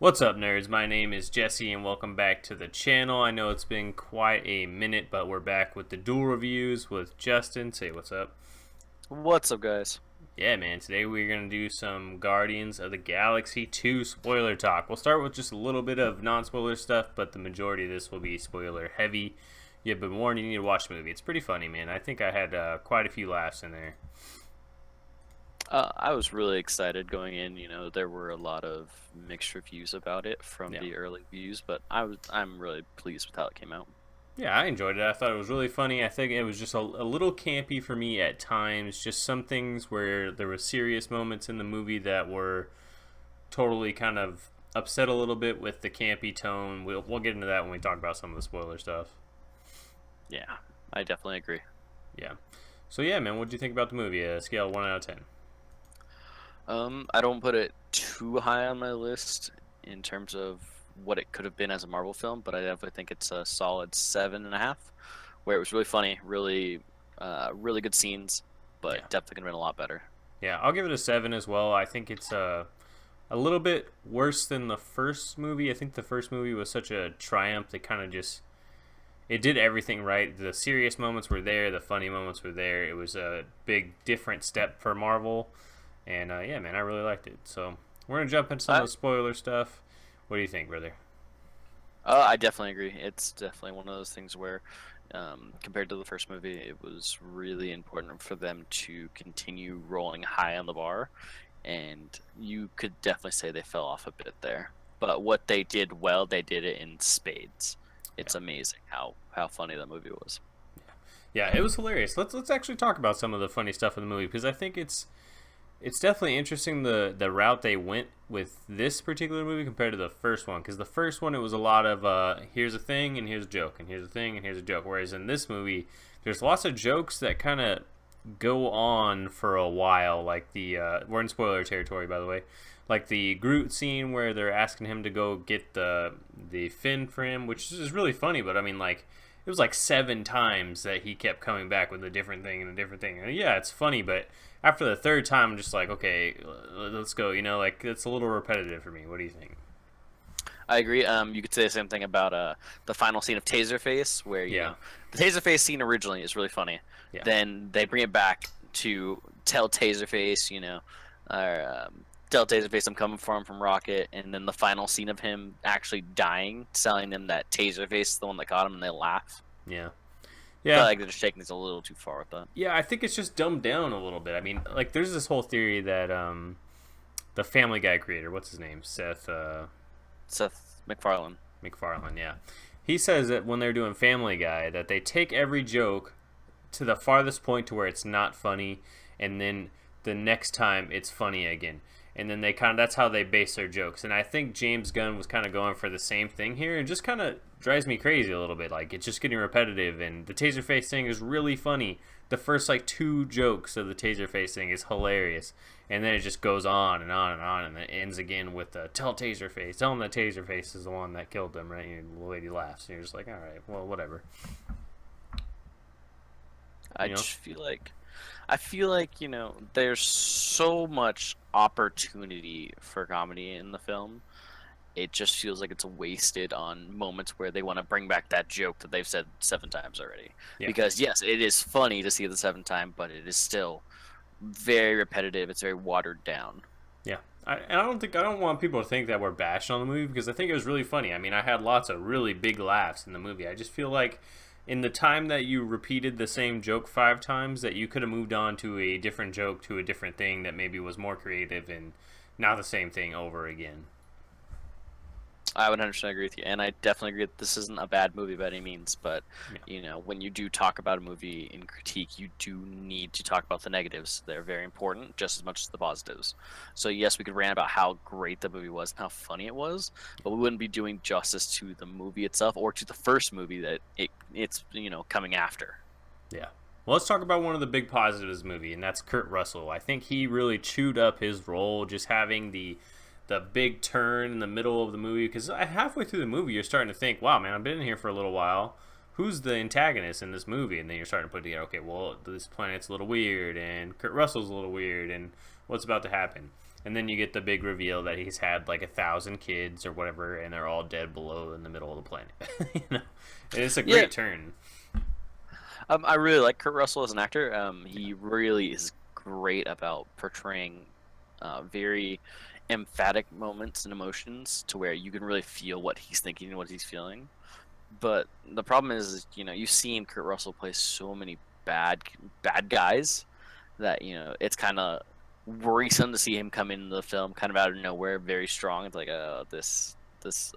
What's up, nerds? My name is Jesse, and welcome back to the channel. I know it's been quite a minute, but we're back with the dual reviews with Justin. Say what's up. What's up, guys? Yeah, man, today we're going to do some Guardians of the Galaxy 2 spoiler talk. We'll start with just a little bit of non-spoiler stuff, but the majority of this will be spoiler heavy. You've been warned, you need to watch the movie. It's pretty funny, man. I think I had quite a few laughs in there. I was really excited going in. There were a lot of mixed reviews about it from Yeah. the early views, but I'm really pleased with how it came out. Yeah, I enjoyed it. I thought it was really funny. I think it was just a little campy for me at times. Just some things where there were serious moments in the movie that were totally kind of upset a little bit with the campy tone. We'll get into that when we talk about some of the spoiler stuff. Yeah, I definitely agree. Yeah. So yeah, man, what do you think about the movie? Scale 1 out of 10. I don't put it too high on my list in terms of what it could have been as a Marvel film, but I definitely think it's a solid 7.5, where it was really funny, really good scenes, but Yeah. definitely could have been a lot better. Yeah, I'll give it a 7 as well. I think it's a little bit worse than the first movie. I think the first movie was such a triumph. They kind of just it did everything right. The serious moments were there, the funny moments were there. It was a big different step for Marvel, and yeah, man, I really liked it. So we're gonna jump into some of I, the spoiler stuff. What do you think, brother? I definitely agree. It's definitely one of those things where, compared to the first movie, it was really important for them to continue rolling high on the bar, and you could definitely say they fell off a bit there. But what they did well, they did it in spades. Yeah, It's amazing how funny that movie was. yeah, it was hilarious. Let's actually talk about some of the funny stuff in the movie because I think it's definitely interesting the route they went with this particular movie compared to the first one, because the first one it was a lot of here's a thing and here's a joke and here's a thing and here's a joke, whereas in this movie there's lots of jokes that kind of go on for a while, like the we're in spoiler territory, by the way, like the Groot scene where they're asking him to go get the fin for him, which is really funny, but I mean, like, it was like 7 times that he kept coming back with a different thing and a different thing. And yeah, it's funny, but after the third time, I'm just like, okay, let's go. Like, it's a little repetitive for me. What do you think? I agree. You could say the same thing about the final scene of Taserface, where Yeah, the Taserface scene originally is really funny. yeah, Then they bring it back to tell Taserface, or tell Taserface I'm coming for him from Rocket, and then the final scene of him actually dying, telling them that Taserface is the one that got him, and they laugh. yeah, I feel yeah, like they're just taking this a little too far with that. yeah. I think it's just dumbed down a little bit. I mean, like, there's this whole theory that the Family Guy creator, what's his name, Seth Seth MacFarlane. MacFarlane, yeah, he says that when they're doing Family Guy, that they take every joke to the farthest point to where it's not funny, and then the next time it's funny again. And then they kind of that's how they base their jokes. And I think James Gunn was kind of going for the same thing here, and just kind of drives me crazy a little bit. Like, it's just getting repetitive, and the Taserface thing is really funny. The first like 2 jokes of the Taserface thing is hilarious, and then it just goes on and on and on, and it ends again with tell Taserface, tell him that Taserface is the one that killed them, right? And the lady laughs, and you're just like, all right, well, whatever, I you know? just I feel like, there's so much opportunity for comedy in the film. It just feels like it's wasted on moments where they want to bring back that joke that they've said 7 times already. Yeah. Because yes, it is funny to see it the 7th time, but it is still very repetitive. It's very watered down. Yeah, and I don't want people to think that we're bashing on the movie because I think it was really funny. I mean, I had lots of really big laughs in the movie. I just feel like in the time that you repeated the same joke 5 times, that you could have moved on to a different joke to a different thing that maybe was more creative and not the same thing over again. I would 100% agree with you, and I definitely agree that this isn't a bad movie by any means. But Yeah, when you do talk about a movie in critique, you do need to talk about the negatives. They're very important, just as much as the positives. So yes, we could rant about how great the movie was and how funny it was, but we wouldn't be doing justice to the movie itself or to the first movie that it's coming after. yeah. Well, let's talk about one of the big positives of the movie, and that's Kurt Russell. I think he really chewed up his role, just having the big turn in the middle of the movie, because halfway through the movie you're starting to think, wow, man, I've been in here for a little while, who's the antagonist in this movie? And then you're starting to put together, okay, well, this planet's a little weird and Kurt Russell's a little weird and what's about to happen. And then you get the big reveal that he's had like 1,000 kids or whatever, and they're all dead below in the middle of the planet. you know, and it's a great turn. I really like Kurt Russell as an actor. He really is great about portraying very emphatic moments and emotions to where you can really feel what he's thinking and what he's feeling. But the problem is, you know, you've seen Kurt Russell play so many bad guys that, you know, it's kind of worrisome to see him come into the film kind of out of nowhere, very strong. It's like, this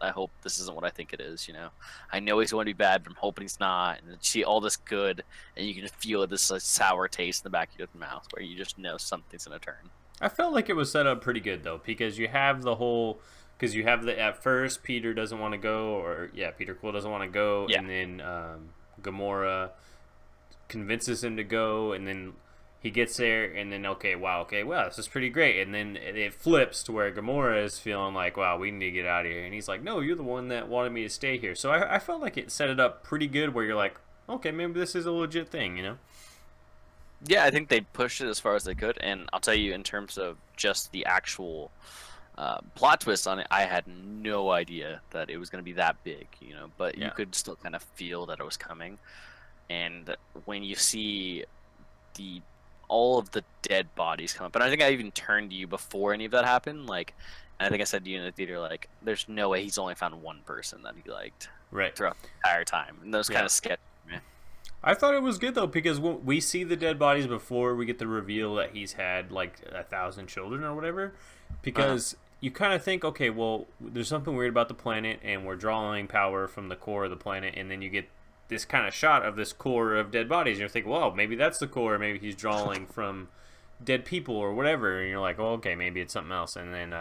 I hope this isn't what I think it is, you know. I know he's going to be bad, but I'm hoping he's not. And you see all this good, and you can just feel this sour taste in the back of your mouth where you just know something's going to turn. I felt like it was set up pretty good, though, because you have the whole... Because you have at first, Peter doesn't want to go, Peter Quill doesn't want to go, and then Gamora convinces him to go, and then he gets there, and then, wow, this is pretty great. And then it flips to where Gamora is feeling like, wow, we need to get out of here. And he's like, no, you're the one that wanted me to stay here. So I felt like it set it up pretty good where you're like, okay, maybe this is a legit thing, you know? Yeah, I think they pushed it as far as they could. And I'll tell you, in terms of just the actual plot twist on it, I had no idea that it was going to be that big, you know? But you could still kind of feel that it was coming. And when you see all of the dead bodies come up. And I think I even turned to you before any of that happened. Like, I think I said to you in the theater, like, there's no way he's only found one person that he liked throughout the entire time. And those kind of sketchy, man. I thought it was good, though, because we see the dead bodies before we get the reveal that he's had, like, 1,000 children or whatever. Because you kind of think, okay, well, there's something weird about the planet, and we're drawing power from the core of the planet, and then you get this kind of shot of this core of dead bodies, and you're thinking, well, maybe that's the core, maybe he's drawing from dead people or whatever, and you're like, oh, okay, maybe it's something else. And then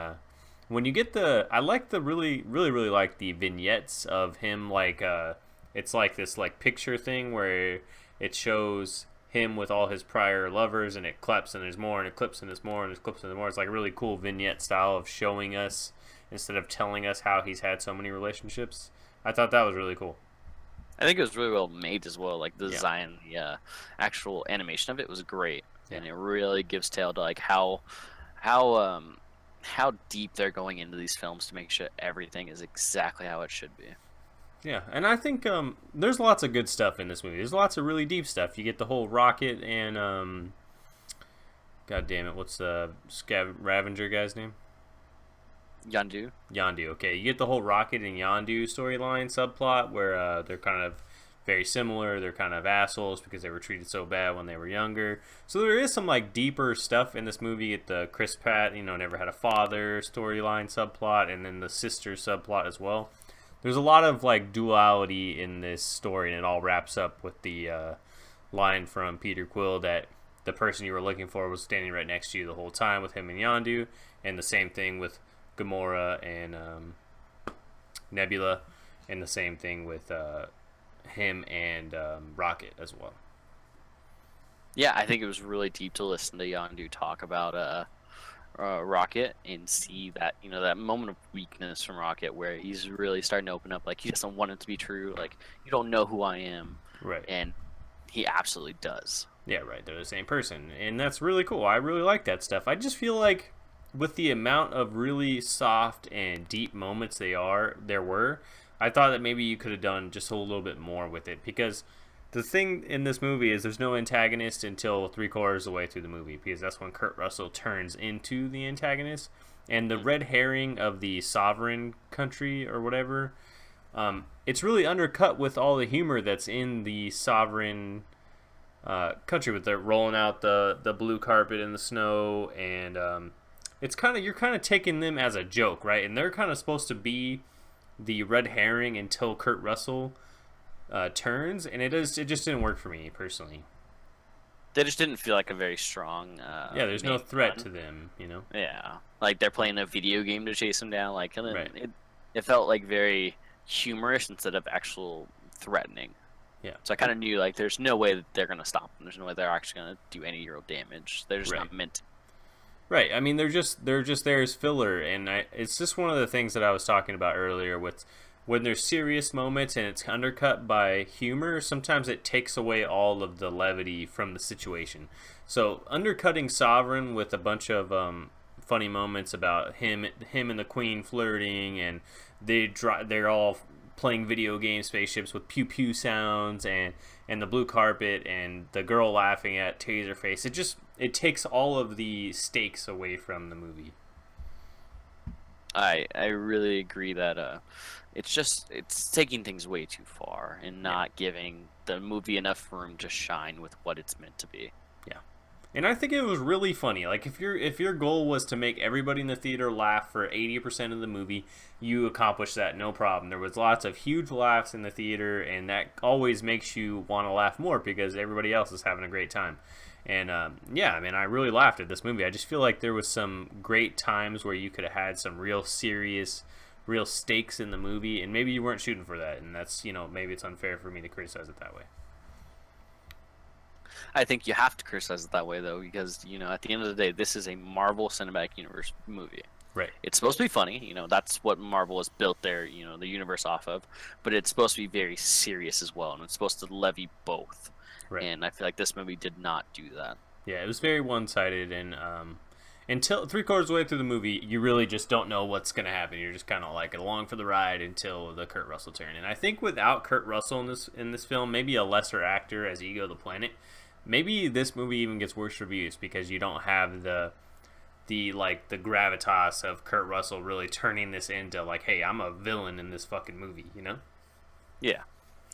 when you get I like the really like the vignettes of him, like it's like this like picture thing where it shows him with all his prior lovers, and it clips and there's more, and it clips and there's more, and it clips and there's more. It's like a really cool vignette style of showing us instead of telling us how he's had so many relationships. I thought that was really cool. I think it was really well made as well. Like the design, the actual animation of it was great, and it really gives tale to like how deep they're going into these films to make sure everything is exactly how it should be. Yeah, and I think there's lots of good stuff in this movie. There's lots of really deep stuff. You get the whole Rocket and God damn it, what's the Ravager guy's name? Yondu. Okay. You get the whole Rocket and Yondu storyline subplot where they're kind of very similar. They're kind of assholes because they were treated so bad when they were younger. So there is some like deeper stuff in this movie. You get the Chris Pratt, never had a father storyline subplot, and then the sister subplot as well. There's a lot of like duality in this story, and it all wraps up with the line from Peter Quill that the person you were looking for was standing right next to you the whole time with him and Yondu, and the same thing with Gamora and Nebula, and the same thing with him and Rocket as well. Yeah, I think it was really deep to listen to Yondu talk about Rocket and see that that moment of weakness from Rocket where he's really starting to open up, like he doesn't want it to be true, like you don't know who I am, right? And he absolutely does. Yeah, right. They're the same person, and that's really cool. I really like that stuff. I just feel like with the amount of really soft and deep moments there were, I thought that maybe you could have done just a little bit more with it, because the thing in this movie is there's no antagonist until 3/4 of the way through the movie, because that's when Kurt Russell turns into the antagonist. And the red herring of the sovereign country or whatever, it's really undercut with all the humor that's in the sovereign country, with the rolling out the blue carpet in the snow, and you're kind of taking them as a joke, right? And they're kind of supposed to be the red herring until Kurt Russell turns, and it just didn't work for me personally. They just didn't feel like a very strong there's no threat to them, Yeah, like they're playing a video game to chase him down, like, and then right. it felt like very humorous instead of actual threatening. Yeah. So I kind of knew, like, there's no way that they're gonna stop them. There's no way they're actually gonna do any real damage. They're just not meant to. Right. I mean, they're just there as filler, and it's just one of the things that I was talking about earlier with when there's serious moments and it's undercut by humor. Sometimes it takes away all of the levity from the situation. So undercutting Sovereign with a bunch of funny moments about him and the Queen flirting, and they're all playing video game spaceships with pew pew sounds, and the blue carpet, and the girl laughing at Taserface. It takes all of the stakes away from the movie. I really agree that it's taking things way too far and not giving the movie enough room to shine with what it's meant to be. Yeah. And I think it was really funny. Like, if your goal was to make everybody in the theater laugh for 80% of the movie, you accomplished that, no problem. There was lots of huge laughs in the theater, and that always makes you want to laugh more because everybody else is having a great time. And yeah, I mean, I really laughed at this movie. I just feel like there was some great times where you could have had some real serious, real stakes in the movie, and maybe you weren't shooting for that, and that's, maybe it's unfair for me to criticize it that way. I think you have to criticize it that way, though, because, at the end of the day, this is a Marvel Cinematic Universe movie. Right. It's supposed to be funny, that's what Marvel has built their, the universe off of, but it's supposed to be very serious as well, and it's supposed to levy both. Right. And I feel like this movie did not do that. Yeah, it was very one-sided, and until 3/4 of the way through the movie, you really just don't know what's going to happen. You're just kind of like along for the ride until the Kurt Russell turn. And I think without Kurt Russell in this film, maybe a lesser actor as Ego the Planet, maybe this movie even gets worse reviews because you don't have the gravitas of Kurt Russell really turning this into like, hey, I'm a villain in this fucking movie, Yeah.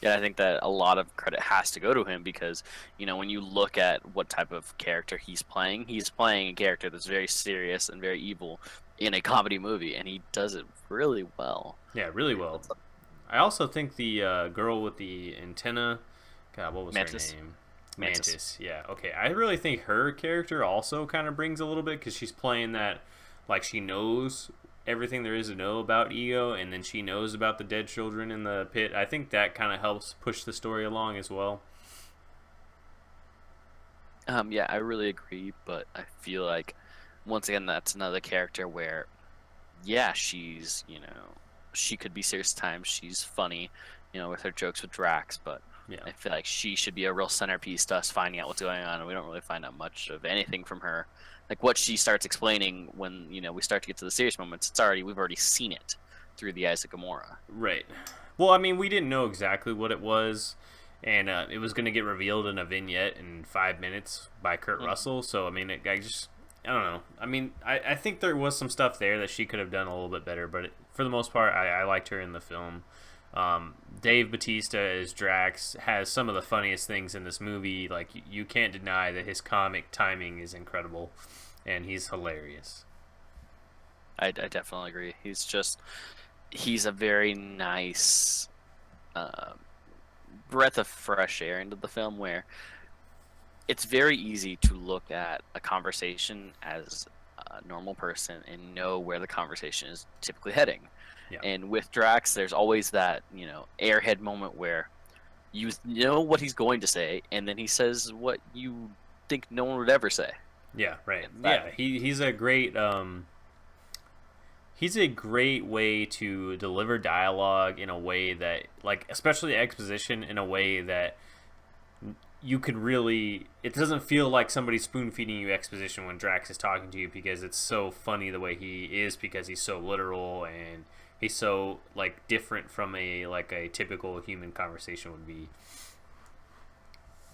Yeah, I think that a lot of credit has to go to him because, when you look at what type of character he's playing a character that's very serious and very evil in a comedy movie, and he does it really well. Yeah, really well. I also think the girl with the antenna, God, what was Mantis. her name? Mantis. Yeah, okay. I really think her character also kind of brings a little bit because she's playing that, like, she knows everything there is to know about Ego, and then she knows about the dead children in the pit. I think that kind of helps push the story along as well. Yeah, I really agree, but I feel like, once again, that's another character where, yeah, she's, she could be serious at times. She's funny, with her jokes with Drax, but yeah. I feel like she should be a real centerpiece to us finding out what's going on, and we don't really find out much of anything from her. Like, what she starts explaining when, we start to get to the serious moments, we've already seen it through the eyes of Gamora. Right. Well, I mean, we didn't know exactly what it was, and it was going to get revealed in a vignette in 5 minutes by Kurt Russell, so, I mean, I don't know. I mean, I think there was some stuff there that she could have done a little bit better, but for the most part, I liked her in the film. Dave Bautista as Drax has some of the funniest things in this movie. Like, you can't deny that his comic timing is incredible, and he's hilarious. I definitely agree. He's a very nice breath of fresh air into the film, where it's very easy to look at a conversation as a normal person and know where the conversation is typically heading. Yeah. And with Drax, there's always that, airhead moment where you know what he's going to say, and then he says what you think no one would ever say. Yeah, right. Yeah, he's a great way to deliver dialogue in a way that, like, especially exposition, in a way that you could really, it doesn't feel like somebody's spoon feeding you exposition when Drax is talking to you, because it's so funny the way he is, because he's so literal and he's so, like, different from a typical human conversation would be.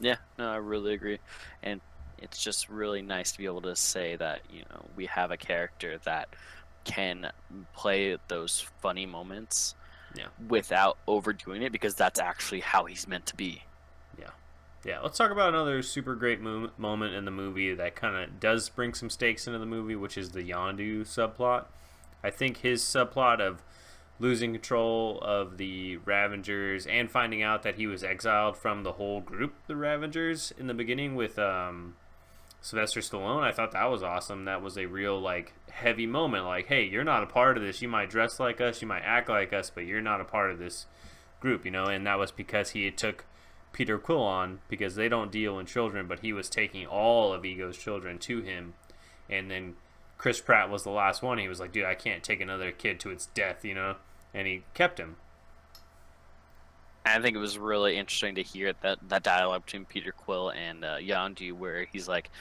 Yeah, no, I really agree. And it's just really nice to be able to say that, we have a character that can play those funny moments without overdoing it, because that's actually how he's meant to be. Yeah, let's talk about another super great moment in the movie that kind of does bring some stakes into the movie, which is the Yondu subplot. I think his subplot of losing control of the Ravengers and finding out that he was exiled from the whole group, the Ravengers, in the beginning with Sylvester Stallone, I thought that was awesome. That was a real, like, heavy moment. Like, hey, you're not a part of this. You might dress like us, you might act like us, but you're not a part of this group, And that was because he took Peter Quill on, because they don't deal in children, but he was taking all of Ego's children to him. And then Chris Pratt was the last one. He was like, dude, I can't take another kid to its death, And he kept him. I think it was really interesting to hear that dialogue between Peter Quill and Yondu, where he's like,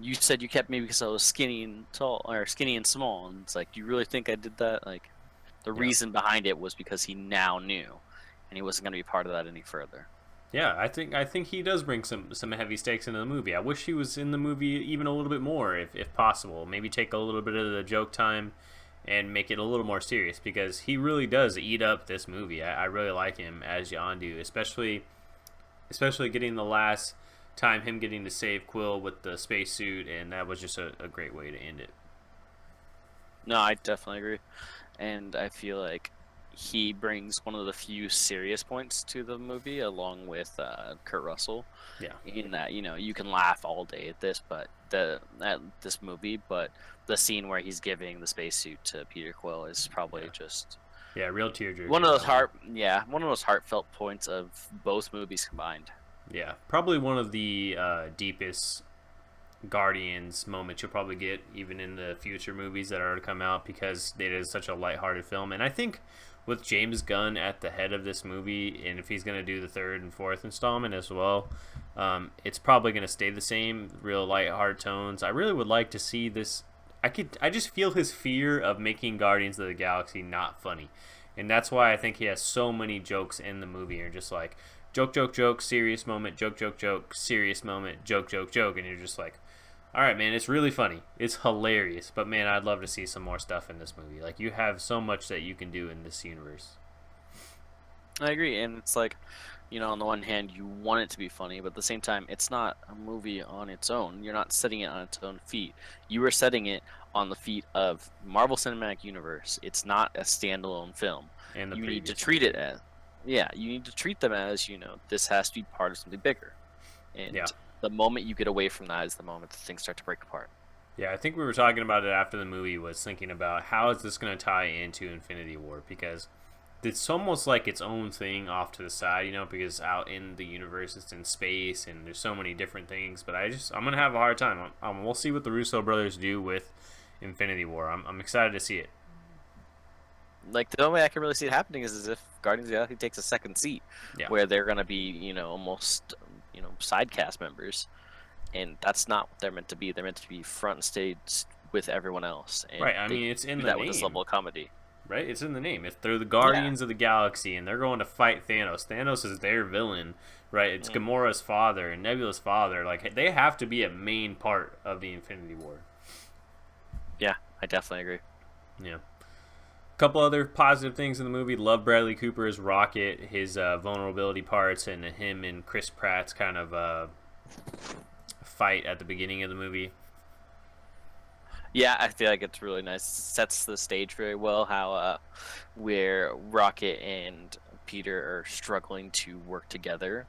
you said you kept me because I was skinny and tall, or skinny and small, and it's like, do you really think I did that? Like, the Yeah. reason behind it was because he now knew, and he wasn't going to be part of that any further. Yeah, I think he does bring some heavy stakes into the movie. I wish he was in the movie even a little bit more, if possible. Maybe take a little bit of the joke time and make it a little more serious, because he really does eat up this movie. I really like him as Yondu, especially getting the last time, him getting to save Quill with the spacesuit, and that was just a great way to end it. No, I definitely agree, and I feel like he brings one of the few serious points to the movie, along with Kurt Russell. Yeah, In that, you can laugh all day at this, but at this movie, but the scene where he's giving the spacesuit to Peter Quill is probably just yeah, real tearjerker. one of those heartfelt points of both movies combined. Yeah, probably one of the deepest Guardians moments you'll probably get, even in the future movies that are to come out, because it is such a lighthearted film. And I think with James Gunn at the head of this movie, and if he's going to do the third and fourth installment as well, it's probably going to stay the same, real lighthearted tones. I really would like to see this. I just feel his fear of making Guardians of the Galaxy not funny, and that's why I think he has so many jokes in the movie. You're just like, joke, joke, joke, serious moment, joke, joke, joke, serious moment, joke, joke, joke, and you're just like, all right, man, it's really funny. It's hilarious. But, man, I'd love to see some more stuff in this movie. Like, you have so much that you can do in this universe. I agree, and it's like, on the one hand, you want it to be funny, but at the same time, it's not a movie on its own. You're not setting it on its own feet. You are setting it on the feet of Marvel Cinematic Universe. It's not a standalone film. And the You need to previous treat movie. it as, yeah, you need to treat them as, this has to be part of something bigger. And Yeah. the moment you get away from that is the moment that things start to break apart. Yeah, I think we were talking about it after the movie, was thinking about how is this going to tie into Infinity War, because it's almost like its own thing off to the side, because out in the universe, it's in space, and there's so many different things. But I'm going to have a hard time. We'll see what the Russo brothers do with Infinity War. I'm excited to see it. Like, the only way I can really see it happening is if Guardians of the Galaxy takes a second seat, Yeah. where they're going to be, almost, side cast members. And that's not what they're meant to be. They're meant to be front stage with everyone else. And Right, I they mean, it's in do the that with this name. level of comedy. Right? It's in the name. If they're the Guardians of the Galaxy and they're going to fight Thanos, Thanos is their villain, right? It's Gamora's father and Nebula's father. Like, they have to be a main part of the Infinity War. Yeah, I definitely agree. Yeah. A couple other positive things in the movie. Love Bradley Cooper as Rocket, his vulnerability parts, and him and Chris Pratt's kind of fight at the beginning of the movie. Yeah, I feel like it's really nice. Sets the stage very well. How where Rocket and Peter are struggling to work together,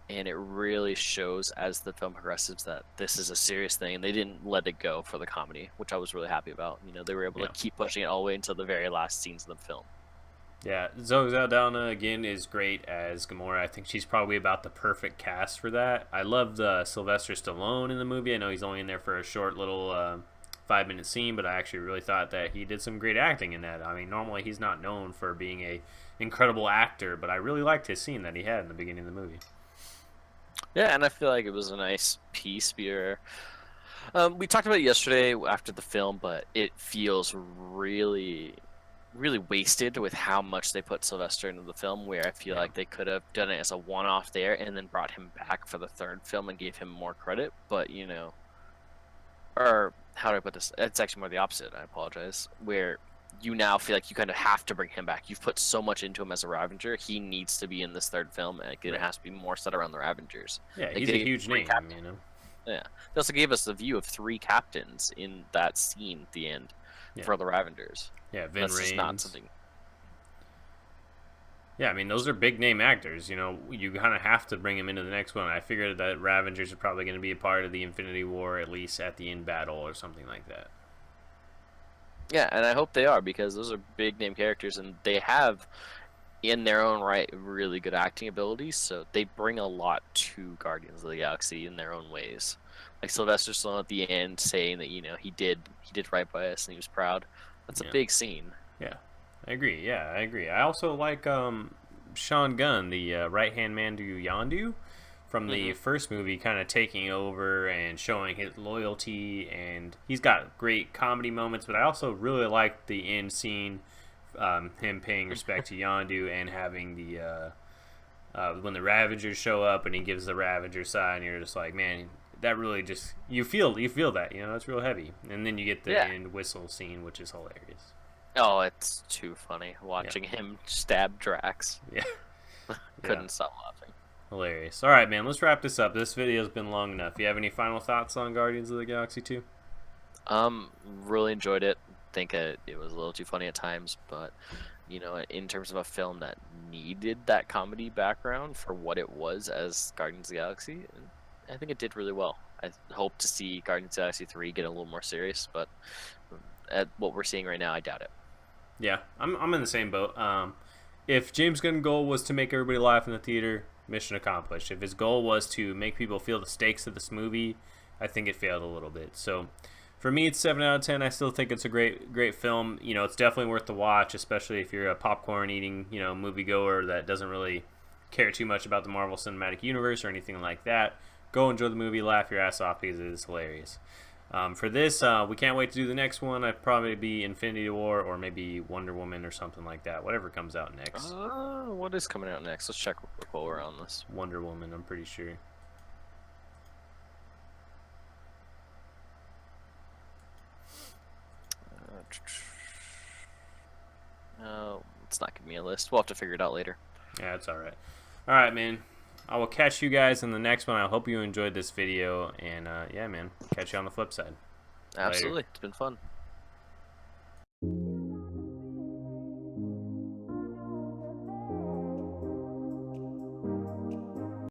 and it really shows as the film progresses that this is a serious thing, and they didn't let it go for the comedy, which I was really happy about. They were able to keep pushing it all the way until the very last scenes of the film. Yeah, Zoe Saldana again is great as Gamora. I think she's probably about the perfect cast for that. I loved Sylvester Stallone in the movie. I know he's only in there for a short little 5-minute scene, but I actually really thought that he did some great acting in that. I mean, normally he's not known for being a incredible actor, but I really liked his scene that he had in the beginning of the movie. Yeah, and I feel like it was a nice piece. We talked about it yesterday after the film, but it feels really, really wasted with how much they put Sylvester into the film, where I feel like they could have done it as a one-off there and then brought him back for the third film and gave him more credit. But, or how do I put this? It's actually more the opposite. I apologize. Where you now feel like you kind of have to bring him back. You've put so much into him as a Ravager. He needs to be in this third film. And it has to be more set around the Ravengers. Yeah, They he's a gave huge three name, captains. Yeah. They also gave us the view of 3 captains in that scene at the end for the Ravengers. Yeah, Vin That's Rames. just not something. Yeah, I mean, those are big name actors. You kind of have to bring him into the next one. I figured that Ravengers are probably going to be a part of the Infinity War, at least at the end battle or something like that. Yeah, and I hope they are, because those are big name characters, and they have, in their own right, really good acting abilities. So they bring a lot to Guardians of the Galaxy in their own ways. Like Sylvester Stallone at the end saying that he did right by us and he was proud. That's a big scene. Yeah, I agree. I also like Sean Gunn, the right-hand man to Yondu from the first movie kind of taking over and showing his loyalty, and he's got great comedy moments, but I also really like the end scene, him paying respect to Yondu and having the when the Ravagers show up and he gives the Ravager sign, and you're just like, man, that really just you feel that, you know, it's real heavy. And then you get the end whistle scene, which is hilarious. Oh, it's too funny watching him stab Drax. Yeah. Couldn't stop laughing. Hilarious. All right, man, let's wrap this up. This video's been long enough. You have any final thoughts on Guardians of the Galaxy 2? Really enjoyed it. Think it was a little too funny at times, but you know, in terms of a film that needed that comedy background for what it was as Guardians of the Galaxy, I think it did really well. I hope to see Guardians of the Galaxy 3 get a little more serious, but at what we're seeing right now, I doubt it. Yeah, I'm in the same boat. If James Gunn's goal was to make everybody laugh in the theater, mission accomplished. If his goal was to make people feel the stakes of this movie, I think it failed a little bit. So for me, it's 7 out of 10. I still think it's a great film. You know, it's definitely worth the watch, especially if you're a popcorn eating, you know, moviegoer that doesn't really care too much about the Marvel Cinematic Universe or anything like that. Go enjoy the movie, laugh your ass off because it is hilarious. For this, we can't wait to do the next one. I'd probably be Infinity War or maybe Wonder Woman or something like that. Whatever comes out next. What is coming out next? Let's check while we're on this. Wonder Woman, I'm pretty sure. It's not giving me a list. We'll have to figure it out later. Yeah, it's alright. Alright, man. I will catch you guys in the next one. I hope you enjoyed this video. And, yeah, man. Catch you on the flip side. Absolutely. Later. It's been fun.